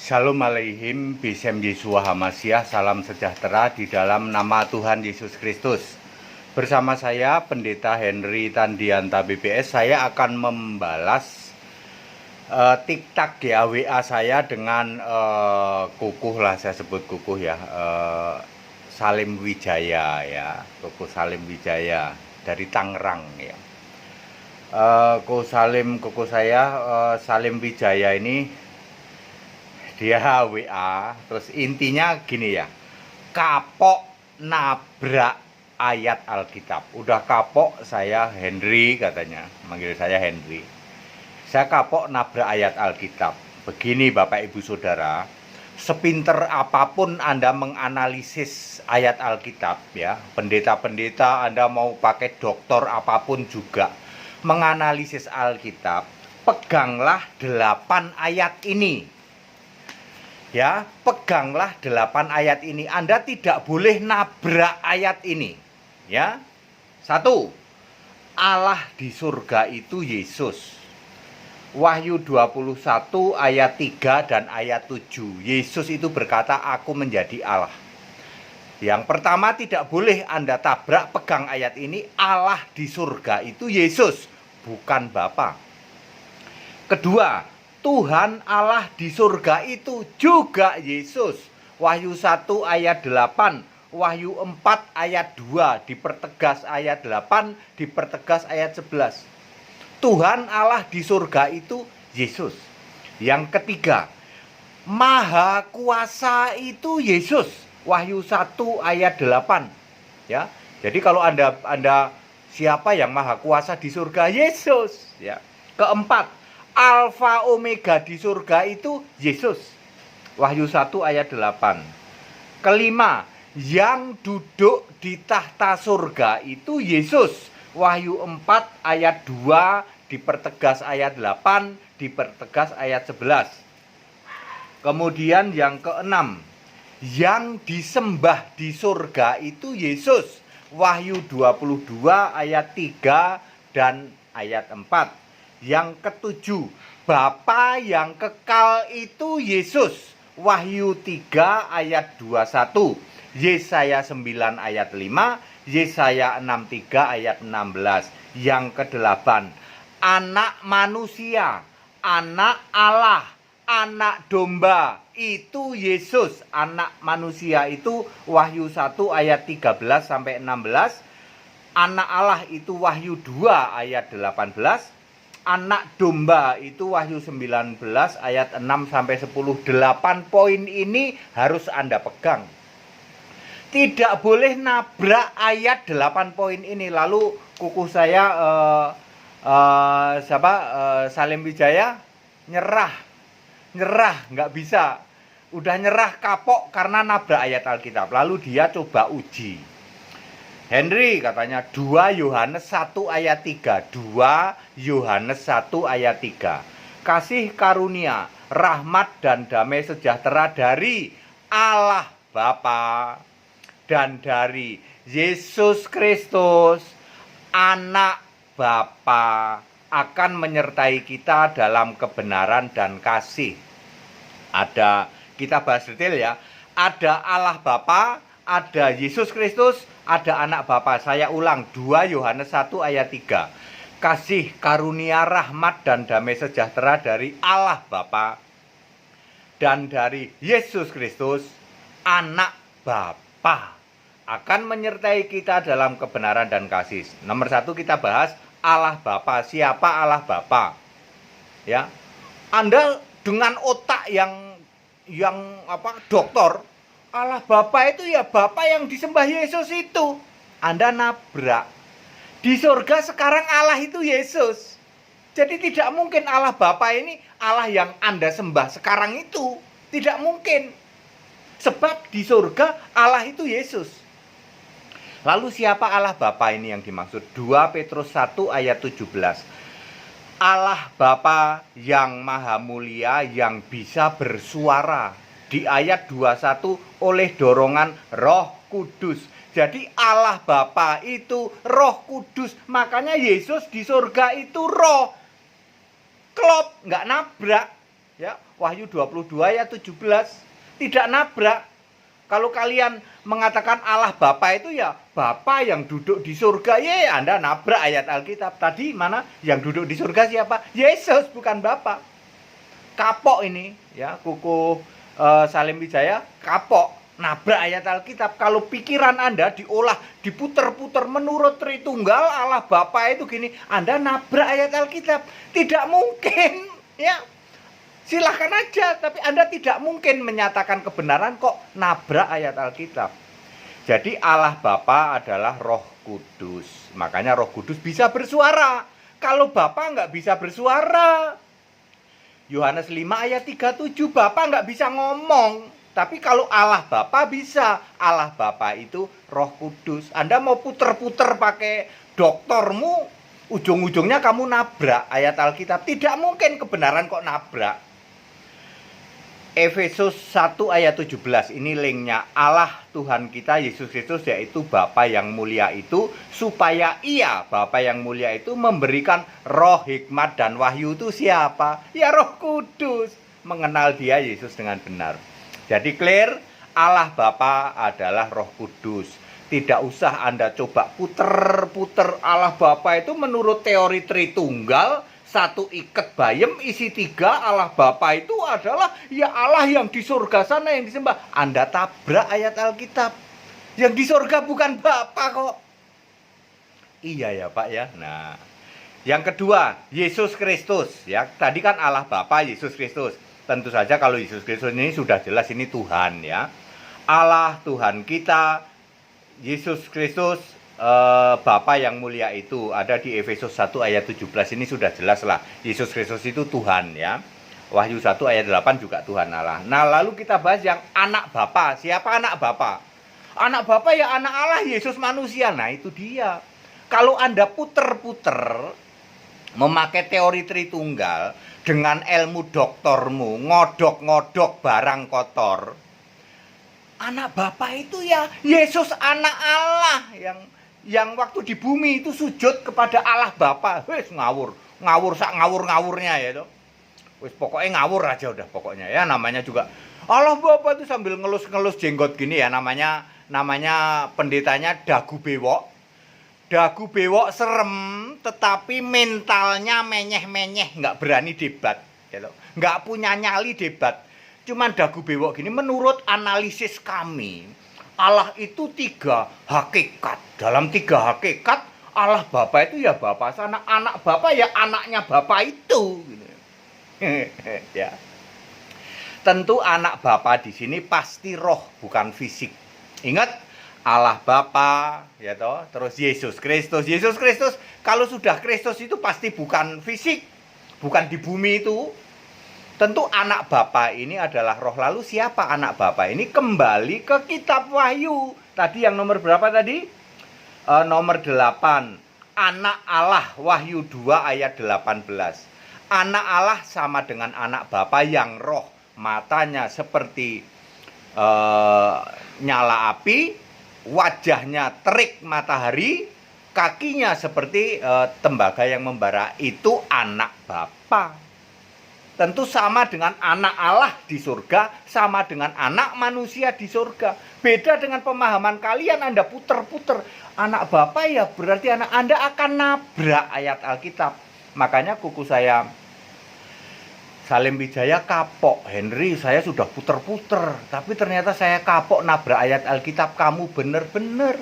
Shalom aleihim, Bisem Yeshua Hamasyah, salam sejahtera di dalam nama Tuhan Yesus Kristus. Bersama saya, Pendeta Henry Tandianta BBS, saya akan membalas TikTok ya, WA saya dengan kukuh lah, saya sebut kukuh ya, Salim Wijaya ya, kukuh Salim Wijaya dari Tangerang ya. Kukuh saya Salim Wijaya ini dia WA, terus intinya gini ya, kapok nabrak ayat Alkitab. Udah kapok saya, Henry katanya, manggil saya Henry. Saya kapok nabrak ayat Alkitab. Begini Bapak Ibu Saudara, sepinter apapun Anda menganalisis ayat Alkitab ya, pendeta-pendeta Anda mau pakai doktor apapun juga menganalisis Alkitab, peganglah 8 ayat ini. Ya, peganglah 8 ayat ini. Anda tidak boleh nabrak ayat ini. Ya. 1. Allah di surga itu Yesus. Wahyu 21 ayat 3 dan ayat 7. Yesus itu berkata, "Aku menjadi Allah." Yang pertama, tidak boleh Anda tabrak pegang ayat ini. Allah di surga itu Yesus, bukan Bapa. Kedua, Tuhan Allah di surga itu juga Yesus. Wahyu 1 ayat 8, Wahyu 4 ayat 2, dipertegas ayat 8, dipertegas ayat 11. Tuhan Allah di surga itu Yesus. Yang ketiga, Maha Kuasa itu Yesus. Wahyu 1 ayat 8. Ya. Jadi kalau Anda siapa yang Maha Kuasa di surga? Yesus, ya. Keempat, Alfa Omega di surga itu Yesus. Wahyu 1 ayat 8. Kelima, yang duduk di tahta surga itu Yesus. Wahyu 4 ayat 2, dipertegas ayat 8, dipertegas ayat 11. Kemudian yang keenam, yang disembah di surga itu Yesus. Wahyu 22 ayat 3 dan ayat 4. Yang ketujuh, Bapa yang kekal itu Yesus. Wahyu 3 ayat 21, Yesaya 9 ayat 5, Yesaya 63 ayat 16. Yang kedelapan, anak manusia, anak Allah, anak domba itu Yesus. Anak manusia itu Wahyu 1 ayat 13 sampai 16. Anak Allah itu Wahyu 2 ayat 18. Anak domba itu Wahyu 19 ayat 6 sampai 10. 8 poin ini harus Anda pegang. Tidak boleh nabrak ayat 8 poin ini. Lalu kukuh saya Salim Wijaya nyerah, nggak bisa. Udah nyerah, kapok karena nabrak ayat Alkitab. Lalu dia coba uji. Henry katanya 2 Yohanes 1 ayat 3. 2 Yohanes 1 ayat 3. Kasih karunia, rahmat dan damai sejahtera dari Allah Bapa dan dari Yesus Kristus Anak Bapa akan menyertai kita dalam kebenaran dan kasih. Kita bahas detail ya. Ada Allah Bapa, ada Yesus Kristus, ada anak Bapa. Saya ulang, 2 Yohanes 1 ayat 3. Kasih karunia, rahmat dan damai sejahtera dari Allah Bapa dan dari Yesus Kristus anak Bapa akan menyertai kita dalam kebenaran dan kasih. Nomor 1 kita bahas Allah Bapa. Siapa Allah Bapa? Ya. Anda dengan otak yang doktor, Allah Bapa itu ya Bapa yang disembah Yesus itu. Anda nabrak. Di surga sekarang Allah itu Yesus. Jadi tidak mungkin Allah Bapa ini Allah yang Anda sembah sekarang itu. Tidak mungkin. Sebab di surga Allah itu Yesus. Lalu siapa Allah Bapa ini yang dimaksud? 2 Petrus 1 ayat 17. Allah Bapa yang maha mulia yang bisa bersuara. Di ayat 21, oleh dorongan Roh Kudus. Jadi Allah Bapa itu Roh Kudus. Makanya Yesus di surga itu roh. Klop, nggak nabrak. Ya, Wahyu 22 ayat 17. Tidak nabrak. Kalau kalian mengatakan Allah Bapa itu ya Bapa yang duduk di surga, ya Anda nabrak ayat Alkitab. Tadi mana yang duduk di surga siapa? Yesus, bukan Bapa. Kapok ini, ya, kuku Salim Wijaya kapok, nabrak ayat Alkitab. Kalau pikiran Anda diolah, diputer-puter menurut Tritunggal Allah Bapa itu gini, Anda nabrak ayat Alkitab. Tidak mungkin, ya. Silahkan aja, tapi Anda tidak mungkin menyatakan kebenaran kok nabrak ayat Alkitab. Jadi Allah Bapa adalah Roh Kudus. Makanya Roh Kudus bisa bersuara. Kalau Bapa nggak bisa bersuara. Yohanes 5 ayat 37, Bapa nggak bisa ngomong. Tapi kalau Allah Bapa bisa. Allah Bapa itu Roh Kudus. Anda mau puter-puter pakai doktormu, ujung-ujungnya kamu nabrak ayat Alkitab. Tidak mungkin kebenaran kok nabrak. Efesus 1 ayat 17, ini linknya. Allah Tuhan kita Yesus Kristus, yaitu Bapa yang mulia itu, supaya Ia, Bapa yang mulia itu, memberikan roh hikmat dan wahyu. Itu siapa? Ya Roh Kudus. Mengenal Dia Yesus dengan benar. Jadi clear, Allah Bapa adalah Roh Kudus. Tidak usah Anda coba puter-puter Allah Bapa itu menurut teori Tritunggal. Satu iket bayem isi tiga. Allah Bapa itu adalah ya Allah yang di surga sana yang disembah. Anda tabrak ayat Alkitab. Yang di surga bukan Bapa kok. Iya ya Pak ya. Nah, yang kedua, Yesus Kristus ya. Tadi kan Allah Bapa, Yesus Kristus. Tentu saja kalau Yesus Kristus ini sudah jelas ini Tuhan ya. Allah Tuhan kita, Yesus Kristus, Bapa yang mulia itu ada di Efesus 1 ayat 17. Ini sudah jelas lah, Yesus Kristus itu Tuhan ya. Wahyu 1 ayat 8 juga Tuhan Allah. Nah lalu kita bahas yang anak Bapa. Siapa anak Bapa? Anak Bapa ya anak Allah, Yesus manusia. Nah itu dia. Kalau Anda puter-puter memakai teori Tritunggal dengan ilmu doktormu, ngodok-ngodok barang kotor, anak Bapa itu ya Yesus anak Allah yang waktu di bumi itu sujud kepada Allah Bapa. Wes ngawur sak ngawurnya ya toh. Wes pokoknya ngawur aja udah pokoknya ya, namanya juga Allah Bapa itu sambil ngelus-ngelus jenggot gini ya, namanya pendetanya dagu bewok. Dagu bewok serem, tetapi mentalnya menyeh-menyeh, nggak berani debat ya toh. Nggak punya nyali debat. Cuman dagu bewok gini, menurut analisis kami Allah itu 3 hakikat. Dalam 3 hakikat Allah Bapa itu ya Bapa sana, anak Bapa ya anaknya Bapa itu gitu. Ya. Tentu anak Bapa di sini pasti roh bukan fisik. Ingat Allah Bapa ya toh, terus Yesus Kristus. Yesus Kristus kalau sudah Kristus itu pasti bukan fisik, bukan di bumi itu. Tentu anak Bapa ini adalah roh. Lalu siapa anak Bapa ini? Kembali ke kitab Wahyu. Tadi yang nomor berapa tadi? Nomor 8. Anak Allah, Wahyu 2 ayat 18. Anak Allah sama dengan anak Bapa yang roh. Matanya seperti nyala api, wajahnya terik matahari, kakinya seperti tembaga yang membara. Itu anak Bapa. Tentu sama dengan anak Allah di surga, sama dengan anak manusia di surga. Beda dengan pemahaman kalian, Anda puter-puter. Anak Bapa ya berarti anak Anda akan nabrak ayat Alkitab. Makanya kuku saya Salim Wijaya kapok. Henry, saya sudah puter-puter, tapi ternyata saya kapok nabrak ayat Alkitab. Kamu benar-benar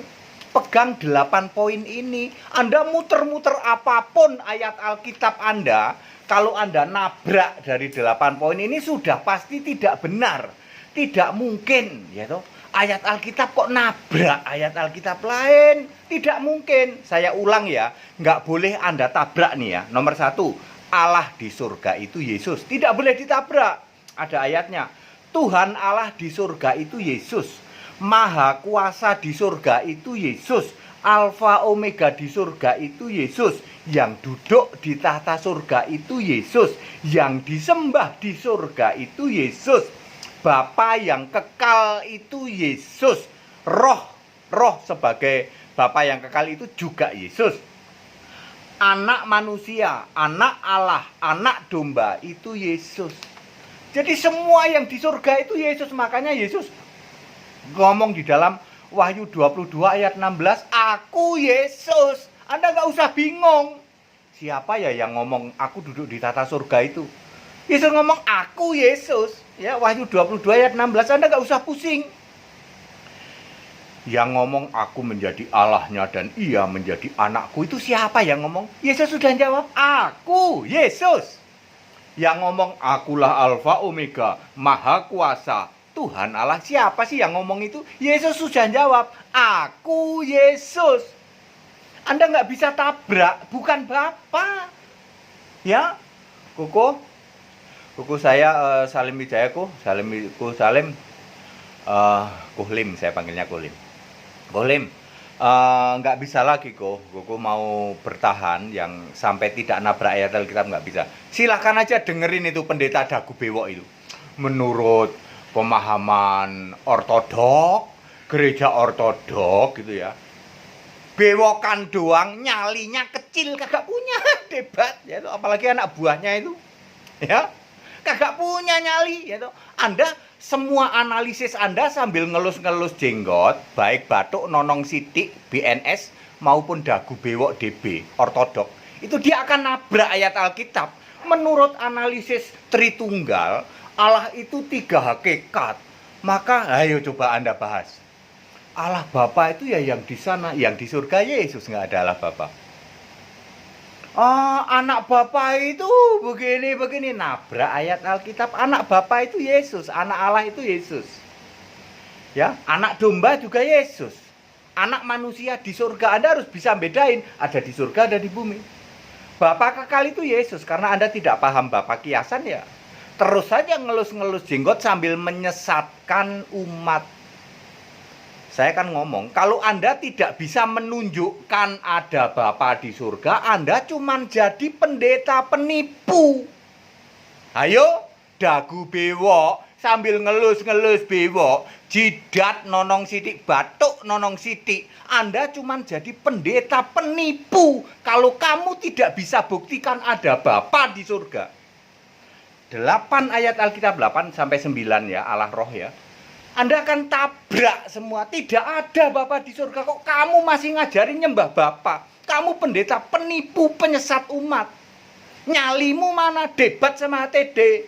pegang 8 poin ini. Anda muter-muter apapun ayat Alkitab Anda, kalau Anda nabrak dari 8 poin ini sudah pasti tidak benar. Tidak mungkin, ya toh. Ayat Alkitab kok nabrak ayat Alkitab lain? Tidak mungkin. Saya ulang ya, nggak boleh Anda tabrak nih ya. Nomor 1, Allah di surga itu Yesus. Tidak boleh ditabrak. Ada ayatnya. Tuhan Allah di surga itu Yesus. Maha kuasa di surga itu Yesus. Alfa Omega di surga itu Yesus. Yang duduk di tahta surga itu Yesus. Yang disembah di surga itu Yesus. Bapa yang kekal itu Yesus. Roh sebagai Bapa yang kekal itu juga Yesus. Anak manusia, anak Allah, anak domba itu Yesus. Jadi semua yang di surga itu Yesus. Makanya Yesus ngomong di dalam Wahyu 22 ayat 16, aku Yesus. Anda nggak usah bingung. Siapa ya yang ngomong aku duduk di tata surga itu? Yesus ngomong aku Yesus. Ya, Wahyu 22 ayat 16, Anda nggak usah pusing. Yang ngomong aku menjadi Allahnya dan ia menjadi anakku itu siapa yang ngomong? Yesus sudah jawab, aku Yesus. Yang ngomong akulah Alfa Omega, Maha Kuasa, Tuhan Allah. Siapa sih yang ngomong itu? Yesus sudah jawab, aku Yesus. Anda nggak bisa tabrak, bukan Bapa. Ya, kuku saya Salim Wijayaku, Salim Kuhlim, saya panggilnya Kuhlim. Nggak bisa lagi kuku mau bertahan yang sampai tidak nabrak ayat Alkitab, nggak bisa. Silahkan aja dengerin itu pendeta dagu bewok itu. Menurut pemahaman ortodok, gereja ortodok gitu ya, bewokan doang, nyalinya kecil, kagak punya debat ya, apalagi anak buahnya itu ya, kagak punya nyali ya. Anda semua analisis Anda sambil ngelus-ngelus jenggot, baik batuk nonong sidik BNS maupun dagu bewok DB ortodok, itu dia akan nabrak ayat Alkitab. Menurut analisis Tritunggal, Allah itu 3 hakikat. Maka ayo coba Anda bahas. Allah Bapa itu ya yang di sana, yang di surga Yesus, nggak ada Allah Bapa. Anak Bapa itu begini, nabrak ayat Alkitab. Anak Bapa itu Yesus, anak Allah itu Yesus. Ya, anak domba juga Yesus. Anak manusia di surga, Anda harus bisa bedain, ada di surga, ada di bumi. Bapa kekal itu Yesus, karena Anda tidak paham Bapa kiasan ya. Terus saja ngelus-ngelus jenggot sambil menyesatkan umat. Saya kan ngomong, kalau Anda tidak bisa menunjukkan ada Bapa di surga, Anda cuman jadi pendeta penipu. Ayo, dagu bewok, sambil ngelus-ngelus bewok, jidat nonong sidik, batuk nonong sidik. Anda cuman jadi pendeta penipu kalau kamu tidak bisa buktikan ada Bapa di surga. 8 ayat Alkitab, 8 sampai 9 ya, Allah roh ya. Anda akan tabrak semua. Tidak ada Bapa di surga. Kok kamu masih ngajarin nyembah Bapa? Kamu pendeta penipu, penyesat umat. Nyalimu mana? Debat sama HTD.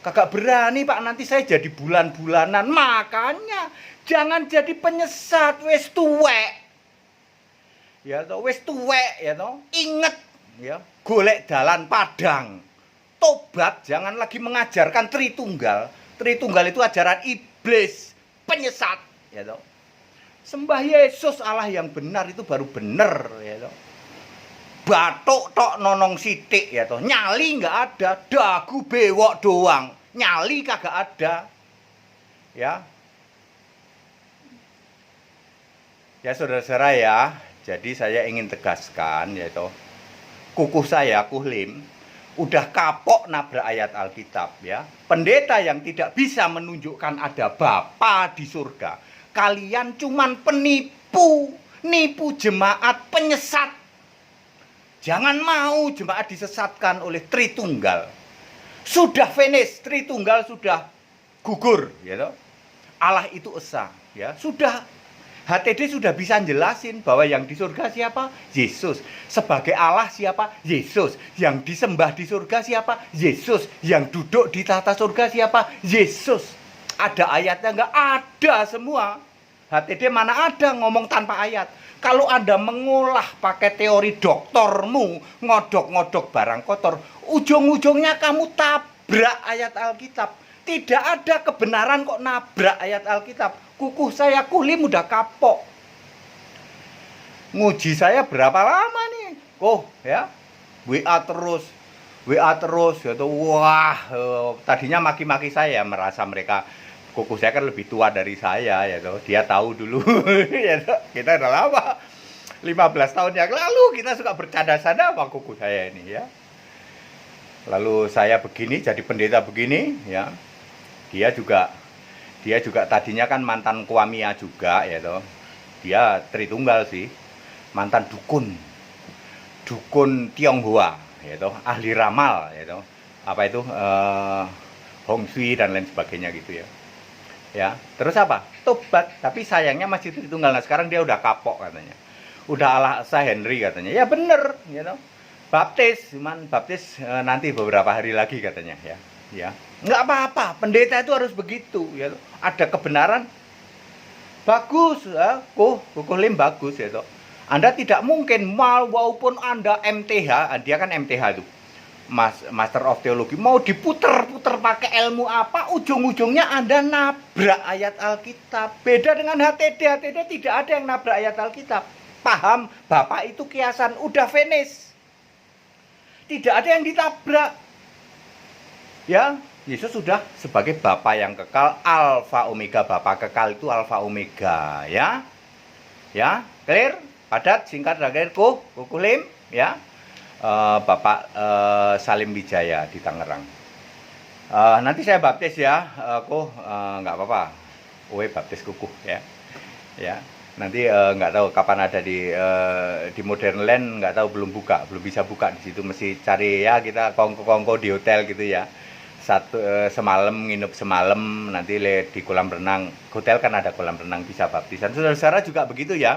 Kagak berani Pak, nanti saya jadi bulan-bulanan. Makanya jangan jadi penyesat. Wes tuwek. Ya toh, wes tuwek ya toh. Ingat ya, golek dalan padang. Tobat, jangan lagi mengajarkan Tritunggal. Tritunggal itu ajaran iblis, penyesat, ya toh. Sembah Yesus Allah yang benar itu baru benar, ya toh. Batuk tok nonong sitik, ya toh. Nyali nggak ada, dagu bewok doang, nyali kagak ada, ya. Ya saudara-saudara ya, jadi saya ingin tegaskan, ya toh. Kukuh saya, Kuhlim, udah kapok nabrak ayat Alkitab ya. Pendeta yang tidak bisa menunjukkan ada Bapa di surga, kalian cuman penipu, nipu jemaat, penyesat. Jangan mau jemaat disesatkan oleh Tritunggal. Sudah finish, Tritunggal sudah gugur ya toh. Allah itu esa ya. Sudah HTD sudah bisa jelasin bahwa yang di surga siapa? Yesus. Sebagai Allah siapa? Yesus. Yang disembah di surga siapa? Yesus. Yang duduk di tata surga siapa? Yesus. Ada ayatnya? Enggak ada semua. HTD mana ada ngomong tanpa ayat. Kalau Anda mengolah pakai teori doktormu, ngodok-ngodok barang kotor, ujung-ujungnya kamu tabrak ayat Alkitab. Tidak ada kebenaran kok nabrak ayat Alkitab. Kukuh saya Kuhlim udah kapok. Nguji saya berapa lama nih? Ya. WA terus ya tuh. Wah, tadinya maki-maki saya, merasa mereka kukuh saya kan lebih tua dari saya ya tuh. Dia tahu dulu ya tuh. Kita udah lama. 15 tahun yang lalu kita suka bercanda-canda sama kukuh saya ini ya. Lalu saya begini jadi pendeta begini ya. Dia juga tadinya kan mantan Kuamia juga ya toh. Dia Tritunggal sih. Mantan dukun Tionghoa ya toh, ahli ramal ya toh. Apa itu Hong Shui dan lain sebagainya gitu ya. Ya, terus apa? Tobat, tapi sayangnya masih Tritunggal. Nah, sekarang dia udah kapok katanya. Udah ala Sah Henry katanya. Ya bener, you know. Baptis, cuman baptis nanti beberapa hari lagi katanya ya. Ya. Nggak apa-apa, pendeta itu harus begitu ya. Ada kebenaran bagus ya, Kukulim bagus ya toh. Anda tidak mungkin walaupun Anda MTH, dia kan MTH itu. Master of Theology mau diputer-puter pakai ilmu apa, ujung-ujungnya Anda nabrak ayat Alkitab. Beda dengan HTD tidak ada yang nabrak ayat Alkitab. Paham, Bapak itu kiasan, udah finish. Tidak ada yang ditabrak. Ya, Yesus sudah sebagai Bapa yang kekal, Alfa Omega. Bapa kekal itu Alfa Omega, ya. Ya, clear? Padat, singkat, dan clear. Kukulim, ya. Bapak Salim Wijaya di Tangerang. Nanti saya baptis ya, nggak apa-apa. Baptis kuku ya. Ya, nanti nggak tahu kapan ada di Modern Land, nggak tahu, belum bisa buka di situ, mesti cari ya, kita kongko di hotel gitu ya. Semalam nginep semalam, nanti di kolam renang. Hotel kan ada kolam renang, bisa baptisan. Saudara-saudara juga begitu ya.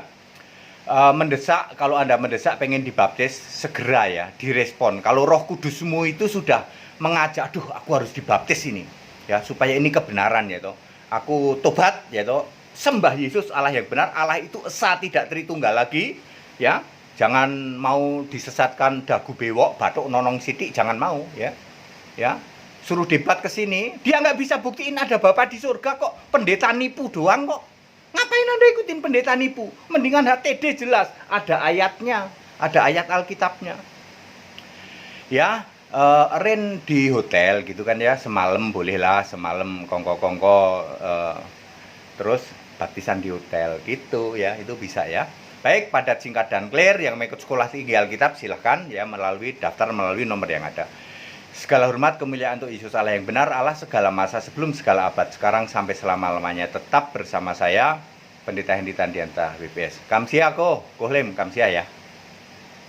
Mendesak, kalau Anda mendesak pengen dibaptis, segera ya direspon. Kalau Roh Kudusmu itu sudah mengajak, aduh aku harus dibaptis ini ya, supaya ini kebenaran ya toh. Aku tobat ya toh, sembah Yesus Allah yang benar. Allah itu esa, tidak Tritunggal lagi ya. Jangan mau disesatkan dagu bewok, batuk nonong sidik, jangan mau ya. Ya, suruh debat ke sini, dia nggak bisa buktiin ada Bapa di surga kok. Pendeta nipu doang kok. Ngapain Anda ikutin pendeta nipu? Mendingan HTD jelas, ada ayatnya, ada ayat Alkitabnya. Ya, Ren di hotel gitu kan ya, semalam bolehlah, semalam kongko-kongko, terus baptisan di hotel gitu ya, itu bisa ya. Baik, padat, singkat, dan clear. Yang mau ikut sekolah tinggi Alkitab silahkan ya, melalui daftar, melalui nomor yang ada. Segala hormat kemuliaan untuk Yesus Allah yang benar, Allah segala masa, sebelum segala abad, sekarang sampai selama-lamanya. Tetap bersama saya, Pendeta Hendy Tandianta, WPS. Kamsia Kuhlim, Kamsia ya.